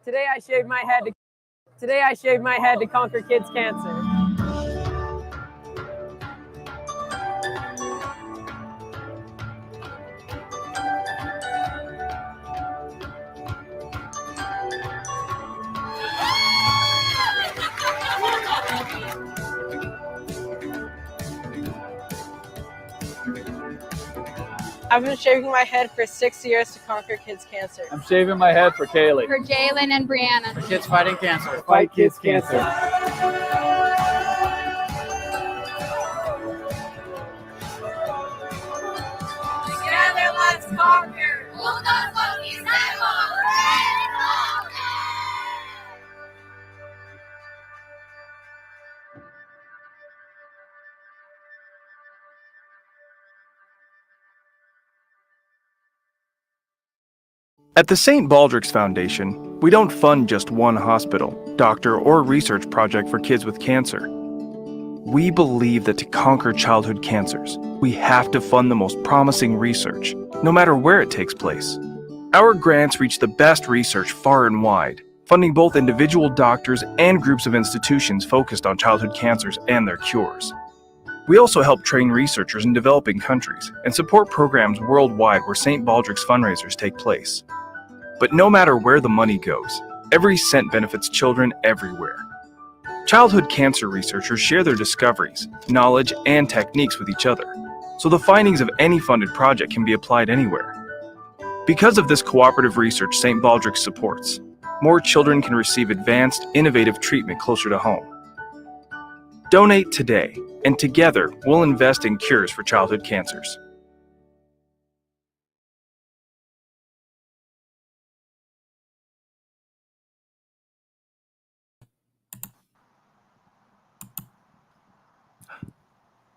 Today I shaved my head to conquer kids' cancer. I've been shaving my head for 6 years to conquer kids' cancer. I'm shaving my head for Kaylee. For Jalen and Brianna. For kids fighting cancer. Fight kids' cancer. Together, let's conquer. Juntos conquistamos. At the St. Baldrick's Foundation, we don't fund just one hospital, doctor, or research project for kids with cancer. We believe that to conquer childhood cancers, we have to fund the most promising research, no matter where it takes place. Our grants reach the best research far and wide, funding both individual doctors and groups of institutions focused on childhood cancers and their cures. We also help train researchers in developing countries and support programs worldwide where St. Baldrick's fundraisers take place. But no matter where the money goes, every cent benefits children everywhere. Childhood cancer researchers share their discoveries, knowledge, and techniques with each other, so the findings of any funded project can be applied anywhere. Because of this cooperative research St. Baldrick supports, more children can receive advanced, innovative treatment closer to home. Donate today, and together we'll invest in cures for childhood cancers.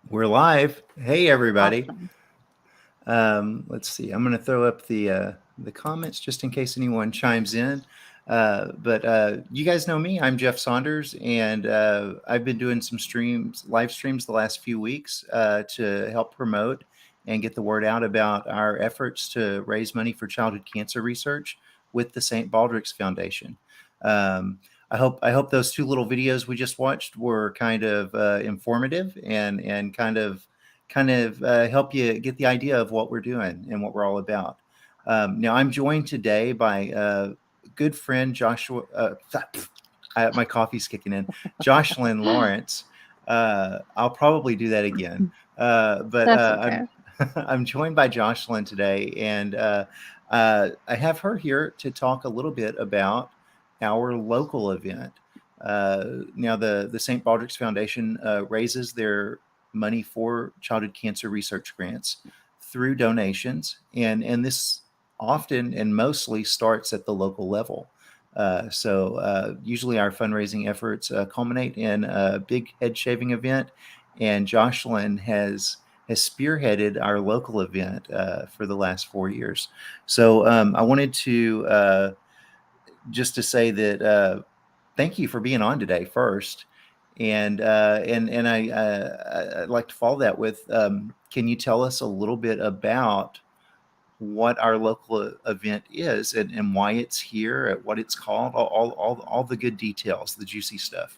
We're live. Hey, everybody. Let's see. I'm going to throw up the comments just in case anyone chimes in. But you guys know me. I'm Jeff Saunders, and I've been doing some live streams the last few weeks to help promote and get the word out about our efforts to raise money for childhood cancer research with the St. Baldrick's Foundation. I hope those two little videos we just watched were kind of informative and kind of help you get the idea of what we're doing and what we're all about. Now I'm joined today by good friend Joshua. My coffee's kicking in. Joscelyn Laurence. I'll probably do that again. But okay. I'm joined by Joscelyn today, and I have her here to talk a little bit about our local event. Now, the St. Baldrick's Foundation raises their money for childhood cancer research grants through donations, and this often and mostly starts at the local level. So usually our fundraising efforts culminate in a big head shaving event, and Joscelyn has spearheaded our local event for the last 4 years. So I wanted to just to say that thank you for being on today first, and I'd like to follow that with can you tell us a little bit about what our local event is and why it's here, what it's called, all the good details, the juicy stuff.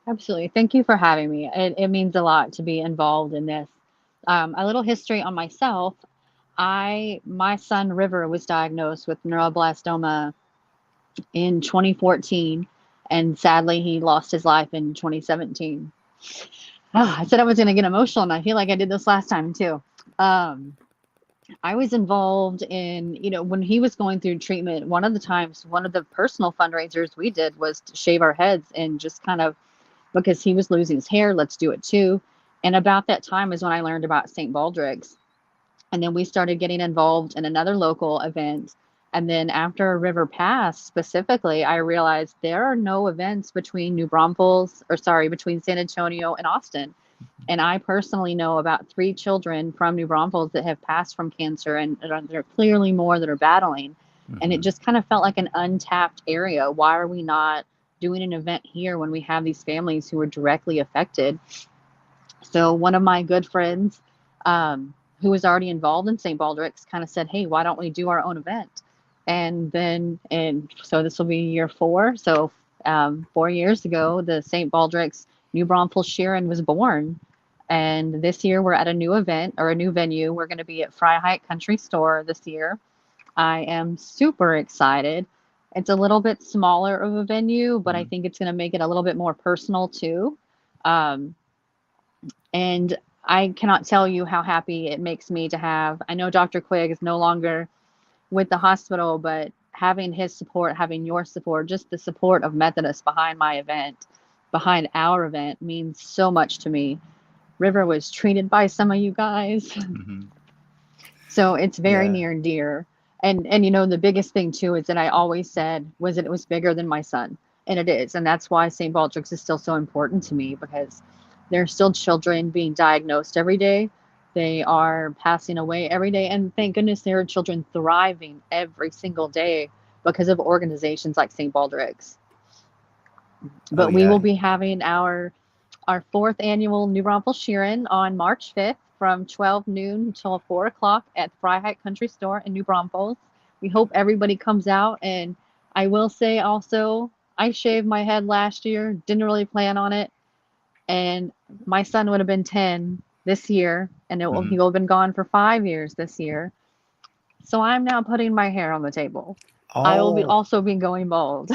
Absolutely. Thank you for having me. It means a lot to be involved in this. A little history on myself. My son River was diagnosed with neuroblastoma in 2014, and sadly he lost his life in 2017. I said I was going to get emotional, and I feel like I did this last time too. I was involved in, when he was going through treatment, one of the personal fundraisers we did was to shave our heads, and just kind of, because he was losing his hair, let's do it too. And about that time is when I learned about St. Baldrick's. And then we started getting involved in another local event. And then after River passed specifically, I realized there are no events between between San Antonio and Austin. And I personally know about 3 children from New Braunfels that have passed from cancer, and there are clearly more that are battling. Mm-hmm. And it just kind of felt like an untapped area. Why are we not doing an event here when we have these families who are directly affected? So one of my good friends, who was already involved in St. Baldrick's, kind of said, hey, why don't we do our own event? And then, and so this will be year 4. So 4 years ago, the St. Baldrick's New Braunfels Scheren was born. And this year we're at a new event or a new venue. We're going to be at Freiheit Country Store this year. I am super excited. It's a little bit smaller of a venue, but I think it's going to make it a little bit more personal too. And I cannot tell you how happy it makes me to have. I know Dr. Quigg is no longer with the hospital, but having his support, having your support, just the support of Methodist behind my event, behind our event, means so much to me. River was treated by some of you guys. Mm-hmm. So it's very Yeah. near and dear. And you know, the biggest thing too is that I always said was that it was bigger than my son. And it is. And that's why St. Baldrick's is still so important to me, because there are still children being diagnosed every day. They are passing away every day. And thank goodness there are children thriving every single day because of organizations like St. Baldrick's. But we yeah. will be having our 4th annual New Braunfels Scheren on March 5th from 12 noon until 4 o'clock at Freiheit Country Store in New Braunfels. We hope everybody comes out. And I will say also, I shaved my head last year, didn't really plan on it. And my son would have been 10 this year, and he will have been gone for 5 years this year. So I'm now putting my hair on the table. I will be also be going bald.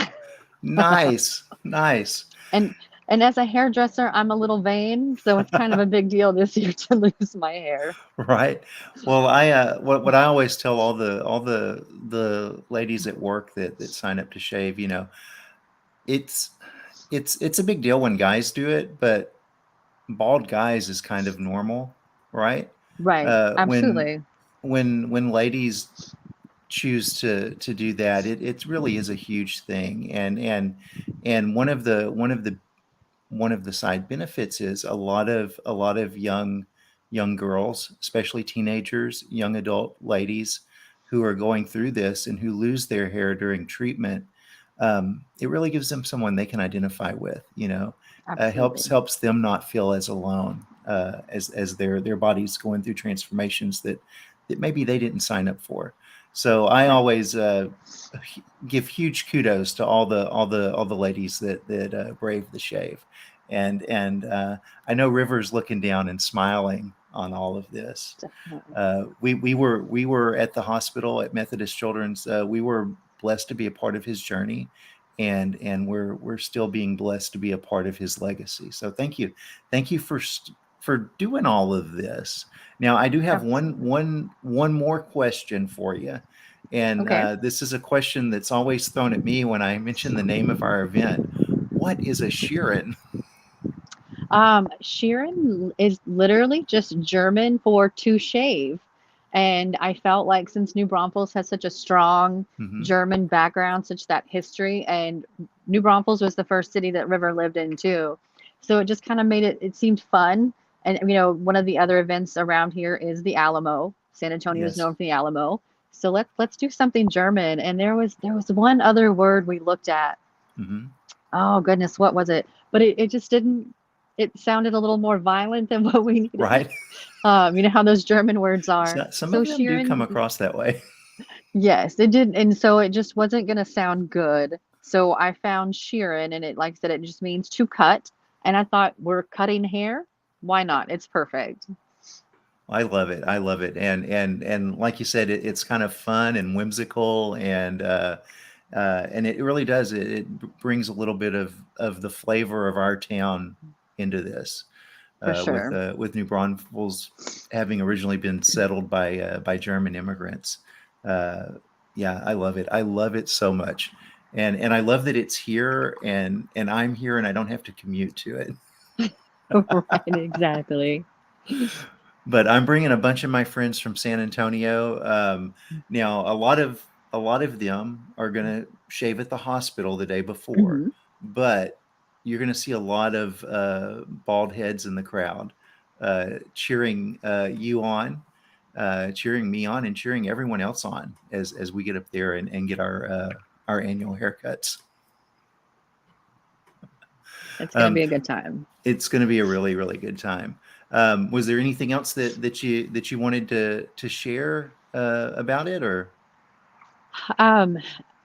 Nice. Nice. And as a hairdresser, I'm a little vain, so it's kind of a big deal this year to lose my hair. Right. Well, I what I always tell all the ladies at work that sign up to shave, you know, it's a big deal when guys do it, but bald guys is kind of normal, right? Right. Absolutely. When ladies choose to do that, it really is a huge thing. And one of the side benefits is a lot of young girls, especially teenagers, young adult ladies who are going through this and who lose their hair during treatment. It really gives them someone they can identify with, you know. Helps them not feel as alone as their body's going through transformations that maybe they didn't sign up for. So I always give huge kudos to all the ladies that brave the shave, and I know River's looking down and smiling on all of this. We were at the hospital at Methodist Children's. We were blessed to be a part of his journey, and we're still being blessed to be a part of his legacy. So thank you for doing all of this. Now I do have one more question for you, and this is a question that's always thrown at me when I mention the name of our event. What is a Scheren? Scheren is literally just German for to shave. And I felt like since New Braunfels has such a strong German background, such that history, and New Braunfels was the first city that River lived in too. So it just kind of made it seemed fun. And, you know, one of the other events around here is the Alamo. San Antonio is known for the Alamo. So let's do something German. And there was one other word we looked at. Oh goodness, what was it? But it just didn't. It sounded a little more violent than what we needed. Right. You know how those German words are. Some of them do come across that way. Yes, it did. And so it just wasn't going to sound good. So I found Scheren, and it, like I said, it just means to cut. And I thought, we're cutting hair. Why not? It's perfect. I love it. I love it. And like you said, it's kind of fun and whimsical, and it really does. It brings a little bit of the flavor of our town into this. For sure. With New Braunfels having originally been settled by German immigrants. Yeah, I love it. I love it so much. And I love that it's here, and I'm here, and I don't have to commute to it. Right, exactly. But I'm bringing a bunch of my friends from San Antonio. Now, a lot of them are going to shave at the hospital the day before, but you're going to see a lot of bald heads in the crowd cheering you on, cheering me on, and cheering everyone else on as we get up there and get our annual haircuts. It's going to be a good time. It's going to be a really, really good time. Was there anything else that you wanted to share about it, or? Um,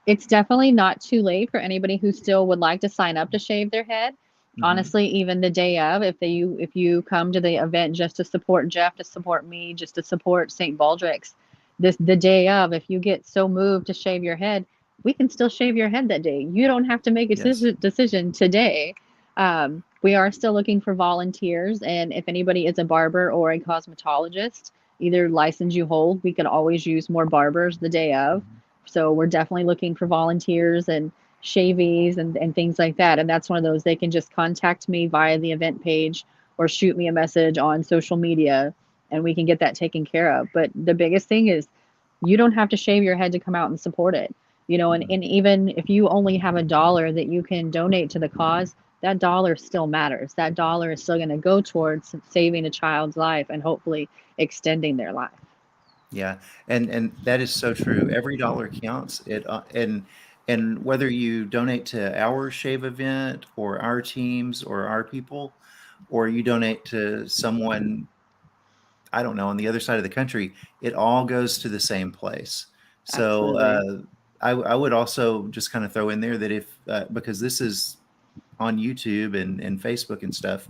it's definitely not too late for anybody who still would like to sign up to shave their head. Mhm. Honestly, even the day of, if you come to the event just to support Jeff, to support me, just to support St. Baldrick's, the day of, if you get so moved to shave your head, we can still shave your head that day. You don't have to make a Yes. decision today. We are still looking for volunteers, and if anybody is a barber or a cosmetologist, either license you hold, we could always use more barbers the day of. So we're definitely looking for volunteers and shavies and things like that. And that's one of those, they can just contact me via the event page or shoot me a message on social media and we can get that taken care of. But the biggest thing is you don't have to shave your head to come out and support it. You know, and even if you only have $1 that you can donate to the cause, that dollar still matters. That dollar is still going to go towards saving a child's life and hopefully extending their life. Yeah, and that is so true. Every dollar counts. And whether you donate to our shave event or our teams or our people, or you donate to someone, I don't know, on the other side of the country, it all goes to the same place. So Absolutely. I would also just kind of throw in there that if because this is on YouTube and Facebook and stuff,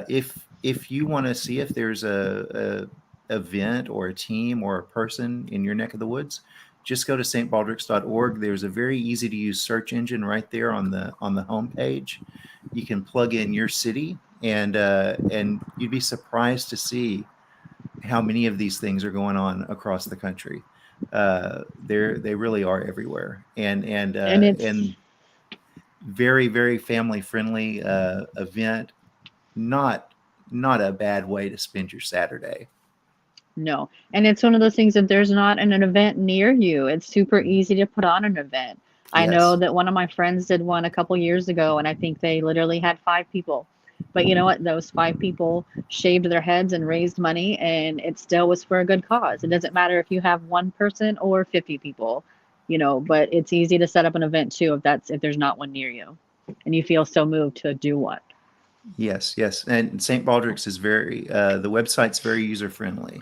if you want to see if there's a event or a team or a person in your neck of the woods, just go to stbaldricks.org. There's a very easy to use search engine right there on the homepage. You can plug in your city, and you'd be surprised to see how many of these things are going on across the country. They really are everywhere, And it's and very, very family friendly event. Not not a bad way to spend your Saturday. No. And it's one of those things that there's not an event near you. It's super Mhm. easy to put on an event. I know Yes. that one of my friends did one a couple years ago, and I think they literally had 5 people. But you know what? Those 5 people shaved their heads and raised money, and it still was for a good cause. It doesn't matter if you have one person or 50 people, you know, but it's easy to set up an event too if there's not one near you and you feel so moved to do one. Yes, yes. And St. Baldrick's is very the website's very user friendly.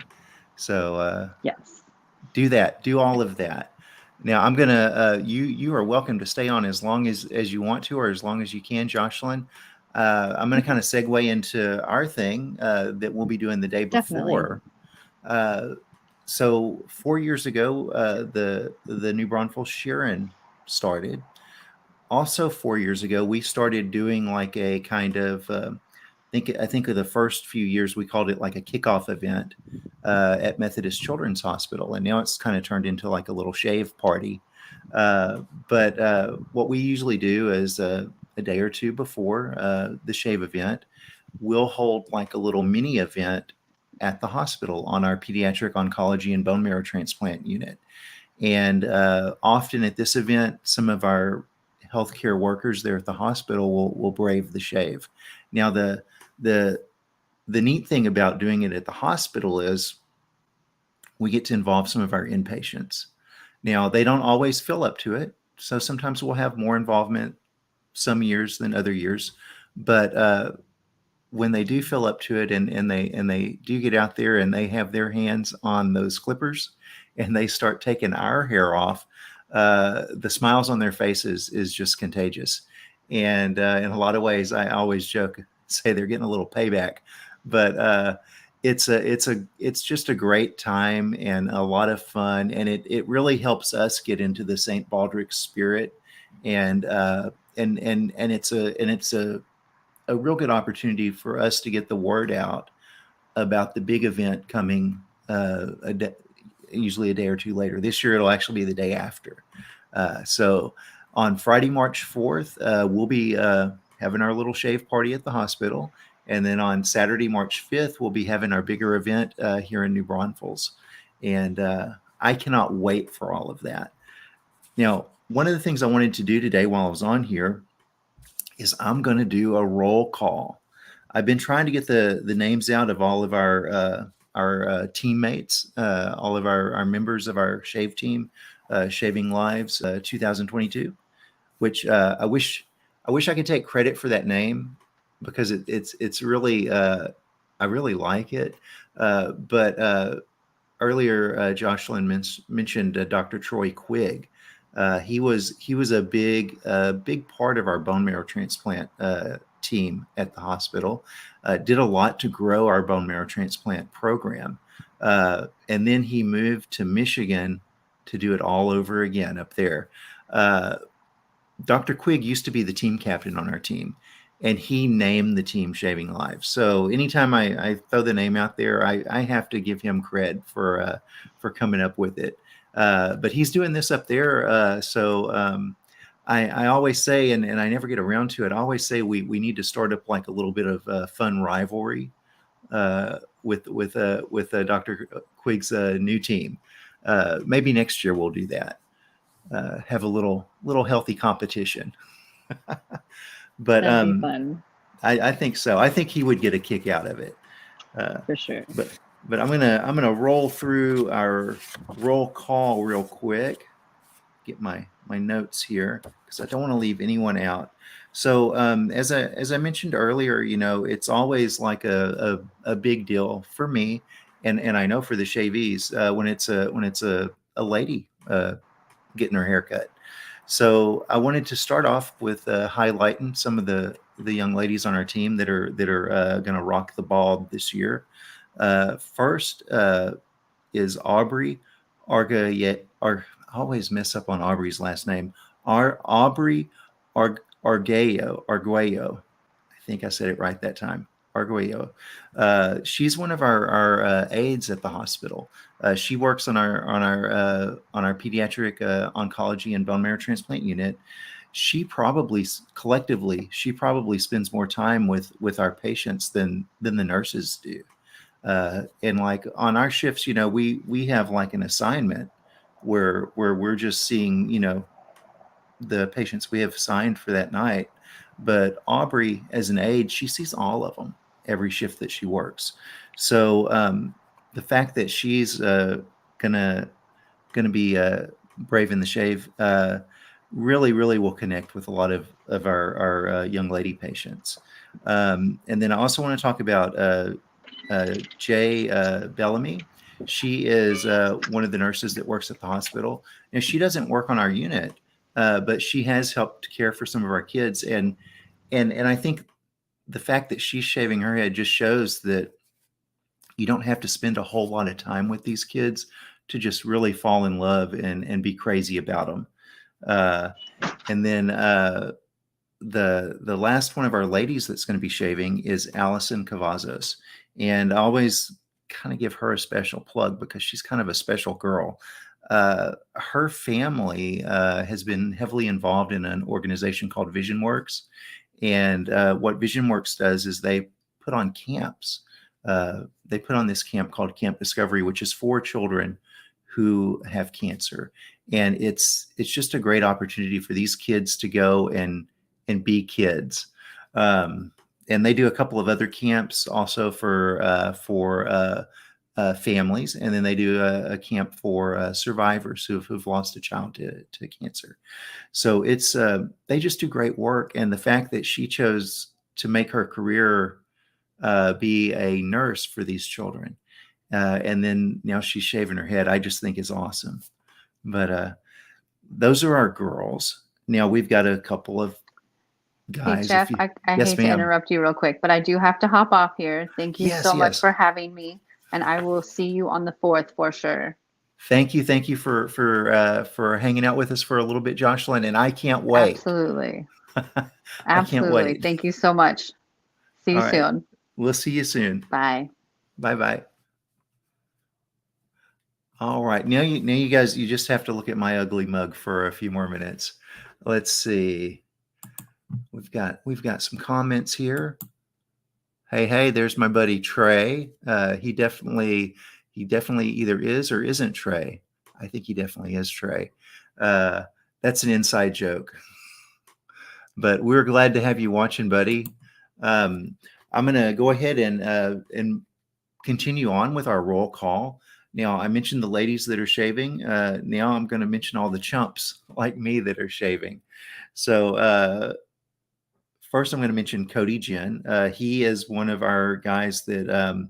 So Yes. do that. Do all of that. Now I'm gonna you are welcome to stay on as long as you want to or as long as you can, Jocelyn. I'm gonna kind of segue into our thing that we'll be doing the day Definitely. before. Uh, so 4 years ago, the New Braunfels Scheren started. Also, 4 years ago, we started doing like a kind of I think of the first few years we called it like a kickoff event at Methodist Children's Hospital, and now it's kind of turned into like a little shave party. But what we usually do is a day or two before the shave event, we'll hold like a little mini event at the hospital on our pediatric oncology and bone marrow transplant unit. And often at this event, some of our healthcare workers there at the hospital will brave the shave. Now, the the neat thing about doing it at the hospital is we get to involve some of our inpatients. Now, they don't always fill up to it, so sometimes we'll have more involvement some years than other years. But when they do fill up to it and they do get out there and they have their hands on those clippers and they start taking our hair off, the smiles on their faces is just contagious. And in a lot of ways, I always joke, say they're getting a little payback, but it's just a great time and a lot of fun, and it really helps us get into the St. Baldrick spirit, and it's a real good opportunity for us to get the word out about the big event coming usually a day or two later. This year, it'll actually be the day after. So on Friday, March 4th, we'll be having our little shave party at the hospital. And then on Saturday, March 5th, we'll be having our bigger event here in New Braunfels. And I cannot wait for all of that. Now, one of the things I wanted to do today while I was on here is I'm going to do a roll call. I've been trying to get the names out of all of our teammates, all of our members of our shave team, ShAVVIng Lives 2022. Which I wish I could take credit for that name because it's really I really like it. But earlier, Jocelyn mentioned Dr. Troy Quigg. He was a big part of our bone marrow transplant team at the hospital. Did a lot to grow our bone marrow transplant program, and then he moved to Michigan to do it all over again up there. Dr. Quigg used to be the team captain on our team, and he named the team ShAVVING Lives. So anytime I throw the name out there, I have to give him cred for coming up with it. But he's doing this up there. So I always say, and I never get around to it, I always say we need to start up like a little bit of fun rivalry with Dr. Quigg's new team. Maybe next year we'll do that. Have a little healthy competition. But That'd be fun. I think so. I think he would get a kick out of it. For sure. But I'm gonna roll through our roll call real quick. Get my notes here because I don't want to leave anyone out. So as I mentioned earlier, it's always like a big deal for me, and I know for the ShAVVies when it's a lady getting her hair cut. So I wanted to start off with highlighting some of the young ladies on our team that are going to rock the ball this year. First is Aubrey I always mess up on Aubrey's last name. Aubrey Arguello. I think I said it right that time. Arguello. She's one of our aides at the hospital. She works on our pediatric oncology and bone marrow transplant unit. She probably spends more time with our patients than the nurses do. And like on our shifts, we have like an assignment where we're just seeing, the patients we have assigned for that night. But Aubrey, as an aide, she sees all of them every shift that she works. So the fact that she's gonna be braving the shave really will connect with a lot of our young lady patients. And then I also want to talk about Jay Bellamy. She is one of the nurses that works at the hospital. Now, she doesn't work on our unit, but she has helped care for some of our kids. And I think the fact that she's shaving her head just shows that you don't have to spend a whole lot of time with these kids to just really fall in love and be crazy about them. And then the last one of our ladies that's going to be shaving is Allison Cavazos. And I always kind of give her a special plug because she's kind of a special girl. Her family has been heavily involved in an organization called VisionWorks. And what VisionWorks does is they put on camps. They put on this camp called Camp Discovery, which is for children who have cancer. And it's just a great opportunity for these kids to go and be kids. And they do a couple of other camps also for families. And then they do a camp for survivors who've lost a child to cancer. So it's they just do great work. And the fact that she chose to make her career be a nurse for these children, and then now she's shaving her head, I just think is awesome. But those are our girls. Now we've got a couple of guys. Hey, Jeff, I Yes, hate to ma'am. interrupt you real quick, but I do have to hop off here. Thank you Yes, so much yes. for having me, and I will see you on the 4th for sure. Thank you for hanging out with us for a little bit, Jocelyn, and I can't wait. Absolutely. I can't Absolutely. wait. Thank you so much. See you All right. soon. We'll see you soon. Bye. Bye. All right. Now you guys, you just have to look at my ugly mug for a few more minutes. Let's see. We've got some comments here. Hey, there's my buddy Trey. He definitely either is or isn't Trey. I think he definitely is Trey. That's an inside joke. But we're glad to have you watching, buddy. I'm going to go ahead and continue on with our roll call. Now, I mentioned the ladies that are shaving. Now I'm going to mention all the chumps like me that are shaving. So first, I'm going to mention Cody Jen. He is one of our guys that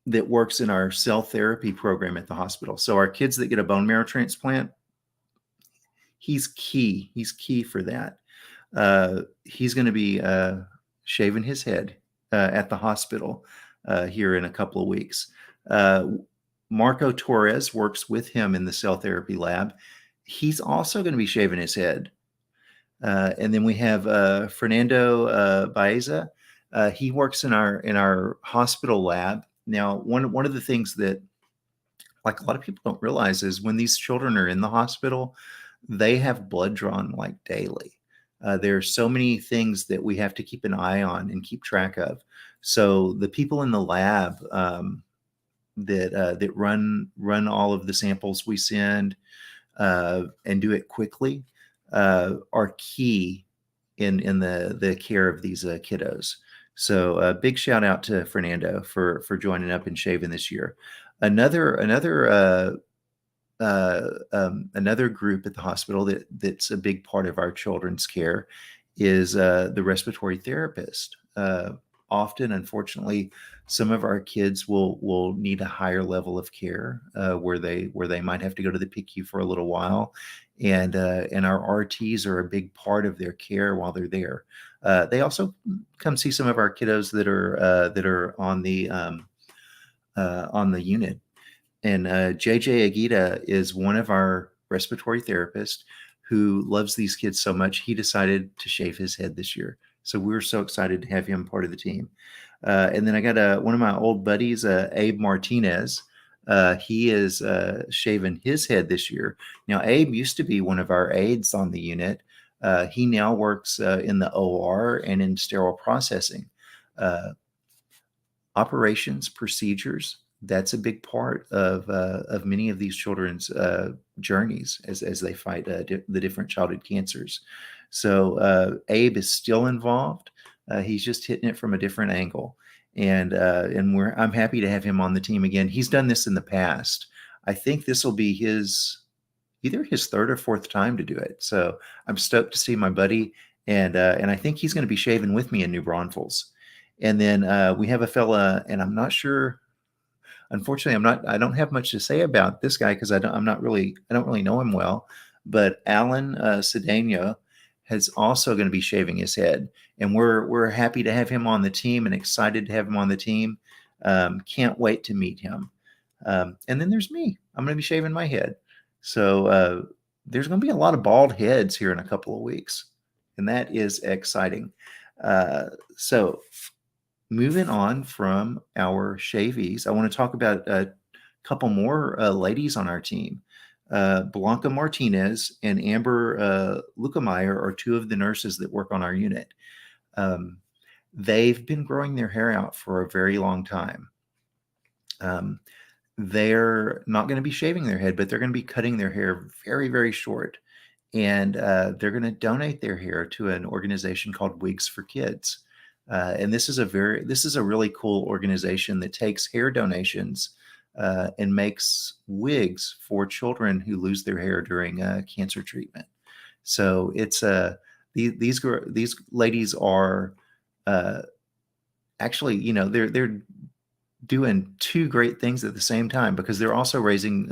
that works in our cell therapy program at the hospital. So our kids that get a bone marrow transplant, he's key. He's key for that. He's going to be shaving his head at the hospital here in a couple of weeks. Marco Torres works with him in the cell therapy lab. He's also going to be shaving his head. And then we have Fernando Baeza. He works in our hospital lab. Now, one of the things that, like, a lot of people don't realize is when these children are in the hospital, they have blood drawn like daily. There are so many things that we have to keep an eye on and keep track of. So the people in the lab that run all of the samples we send and do it quickly are key in the care of these kiddos. So a big shout out to Fernando for joining up and shaving this year. Another group at the hospital that's a big part of our children's care is the respiratory therapist. Often, unfortunately, some of our kids will need a higher level of care where they might have to go to the PICU for a little while, and our RTs are a big part of their care while they're there. They also come see some of our kiddos that are on the unit. And JJ Aguida is one of our respiratory therapists who loves these kids so much, he decided to shave his head this year. So we were so excited to have him part of the team. And then I got one of my old buddies, Abe Martinez. He is shaving his head this year. Now, Abe used to be one of our aides on the unit. He now works in the OR and in sterile processing. Operations, procedures, that's a big part of many of these children's journeys as they fight the different childhood cancers. So Abe is still involved. He's just hitting it from a different angle, and I'm happy to have him on the team again. He's done this in the past. I think this will be either his third or fourth time to do it. So I'm stoked to see my buddy, and I think he's going to be shaving with me in New Braunfels. And then we have a fella, and I'm not sure. Unfortunately, I don't have much to say about this guy because I don't really know him well. But Alan Cedeno is also going to be shaving his head, and we're happy to have him on the team and excited to have him on the team. Can't wait to meet him. And then there's me. I'm going to be shaving my head. So there's going to be a lot of bald heads here in a couple of weeks, and that is exciting. So moving on from our shavies, I want to talk about a couple more ladies on our team. Blanca Martinez and Amber Lukemeyer are two of the nurses that work on our unit. They've been growing their hair out for a very long time. They're not going to be shaving their head, but they're going to be cutting their hair very, very short. And they're going to donate their hair to an organization called Wigs for Kids. And this is a really cool organization that takes hair donations and makes wigs for children who lose their hair during cancer treatment. So it's these ladies are actually, they're doing two great things at the same time because they're also raising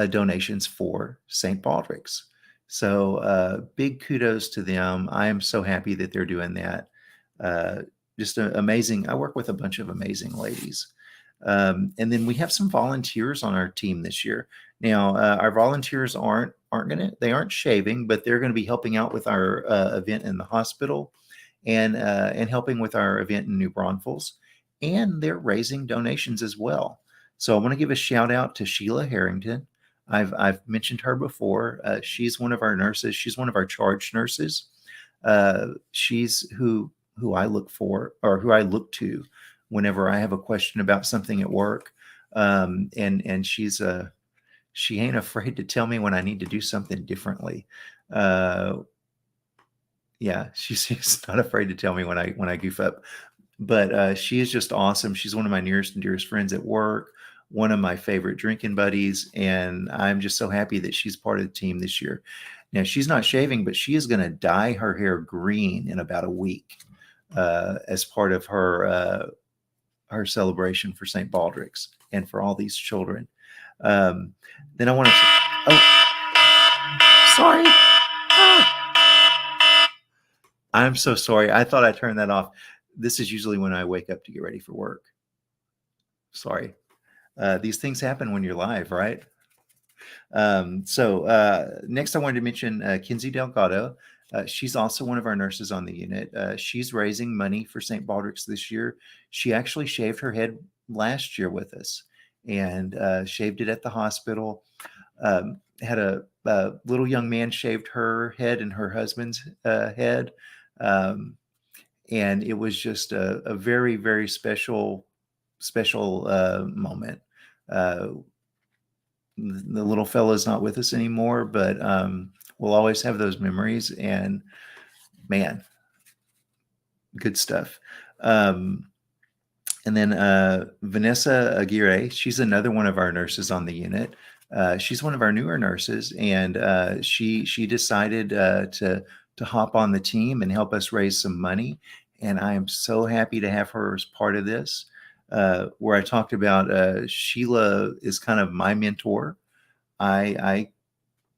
donations for St. Baldrick's. So big kudos to them. I am so happy that they're doing that. Just amazing. I work with a bunch of amazing ladies. And then we have some volunteers on our team this year. Now, our volunteers aren't shaving, but they're going to be helping out with our event in the hospital and helping with our event in New Braunfels. And they're raising donations as well. So I want to give a shout out to Sheila Harrington. I've mentioned her before. She's one of our nurses. She's one of our charge nurses. She's who I look for, or who I look to whenever I have a question about something at work. And she ain't afraid to tell me when I need to do something differently. She's not afraid to tell me when I goof up. But she is just awesome. She's one of my nearest and dearest friends at work, one of my favorite drinking buddies, and I'm just so happy that she's part of the team this year. Now, she's not shaving, but she is going to dye her hair green in about a week as part of her our celebration for St. Baldrick's and for all these children. Then I want to. Oh, sorry. I'm so sorry. I thought I turned that off. This is usually when I wake up to get ready for work. Sorry. These things happen when you're live, right? Next I wanted to mention Kinsey Delgado. She's also one of our nurses on the unit. She's raising money for St. Baldrick's this year. She actually shaved her head last year with us and shaved it at the hospital. Had a little young man shaved her head and her husband's head. And it was just a very, very special moment. The little fellow's not with us anymore, but we'll always have those memories, and man, good stuff. And then Vanessa Aguirre, she's another one of our nurses on the unit. She's one of our newer nurses, and she decided to hop on the team and help us raise some money. And I am so happy to have her as part of this. Where I talked about Sheila is kind of my mentor. I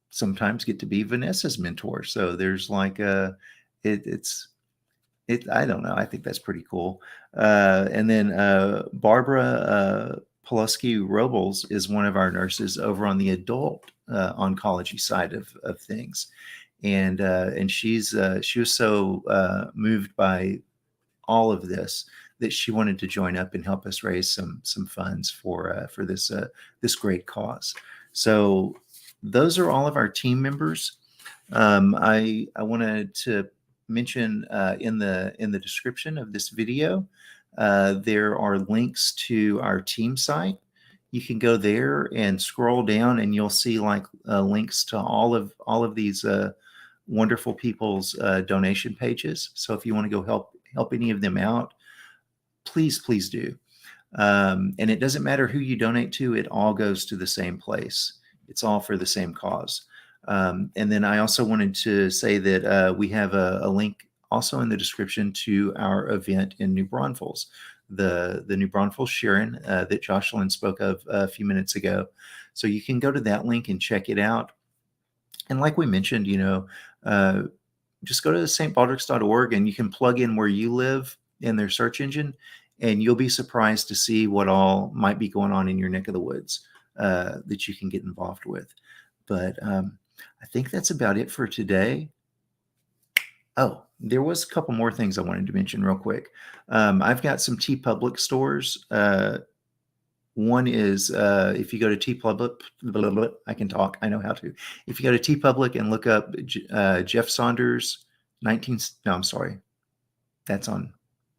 sometimes get to be Vanessa's mentor. So there's like I don't know. I think that's pretty cool. And then Barbara Pulaski Robles is one of our nurses over on the adult oncology side of things. And she was so moved by all of this that she wanted to join up and help us raise some funds for this great cause. So those are all of our team members. I wanted to mention in the description of this video, there are links to our team site. You can go there and scroll down, and you'll see like links to all of these wonderful people's donation pages. So if you want to go help any of them out, please do. And it doesn't matter who you donate to, it all goes to the same place. It's all for the same cause. And then I also wanted to say that we have a link also in the description to our event in New Braunfels, the New Braunfels Scheren that Joscelyn spoke of a few minutes ago. So you can go to that link and check it out. And like we mentioned, just go to stbaldricks.org and you can plug in where you live in their search engine, and you'll be surprised to see what all might be going on in your neck of the woods that you can get involved with. But I think that's about it for today. Oh, there was a couple more things I wanted to mention real quick. I've got some TeePublic stores. One is if you go to TeePublic, I can talk. I know how to. If you go to TeePublic and look up Jeff Saunders, I'm sorry. That's on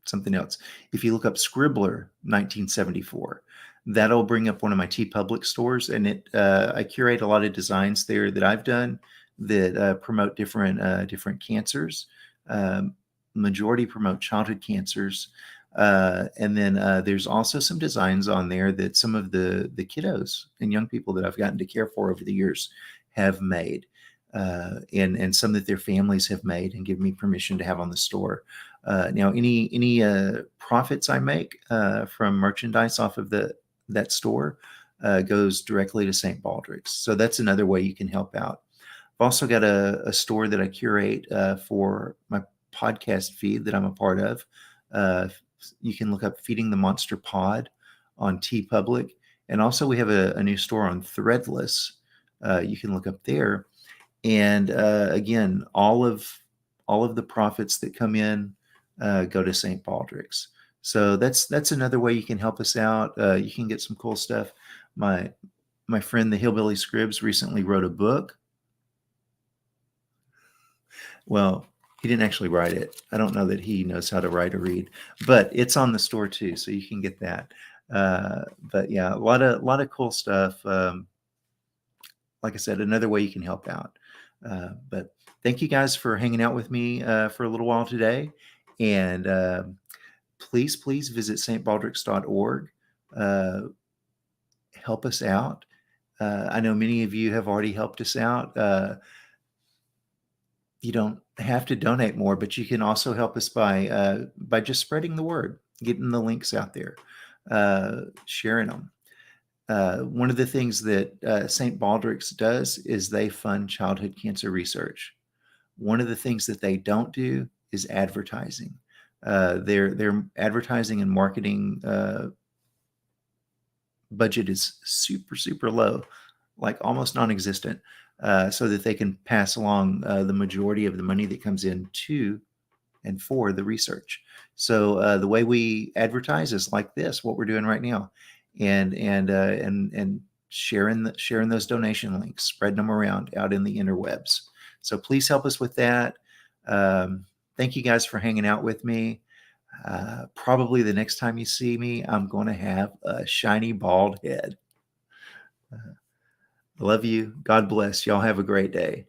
something else. If you look up Scribbler 1974, that'll bring up one of my TeePublic stores, and I curate a lot of designs there that I've done that promote different cancers. Majority promote childhood cancers, and then there's also some designs on there that some of the kiddos and young people that I've gotten to care for over the years have made, and some that their families have made and give me permission to have on the store. Now, any profits I make from merchandise off of that store goes directly to St. Baldrick's. So that's another way you can help out. I've also got a store that I curate for my podcast feed that I'm a part of. You can look up Feeding the Monster Pod on TeePublic. And also we have a new store on Threadless. You can look up there. And again, all of the profits that come in go to St. Baldrick's. So that's another way you can help us out. You can get some cool stuff. My friend, the Hillbilly Scribs, recently wrote a book. Well, he didn't actually write it. I don't know that he knows how to write or read, but it's on the store too, so you can get that. But yeah, a lot of cool stuff. Like I said, another way you can help out. But thank you guys for hanging out with me for a little while today. And please visit stbaldricks.org. Help us out. I know many of you have already helped us out. You don't have to donate more, but you can also help us by just spreading the word, getting the links out there. sharing them. One of the things that St. Baldrick's does is they fund childhood cancer research. One of the things that they don't do is advertising. Their advertising and marketing budget is super low, like almost non-existent, so that they can pass along the majority of the money that comes in to and for the research. So the way we advertise is like this, what we're doing right now, and sharing those donation links, spreading them around out in the interwebs. So please help us with that. Thank you guys for hanging out with me. Probably the next time you see me, I'm going to have a shiny bald head. Love you. God bless. Y'all have a great day.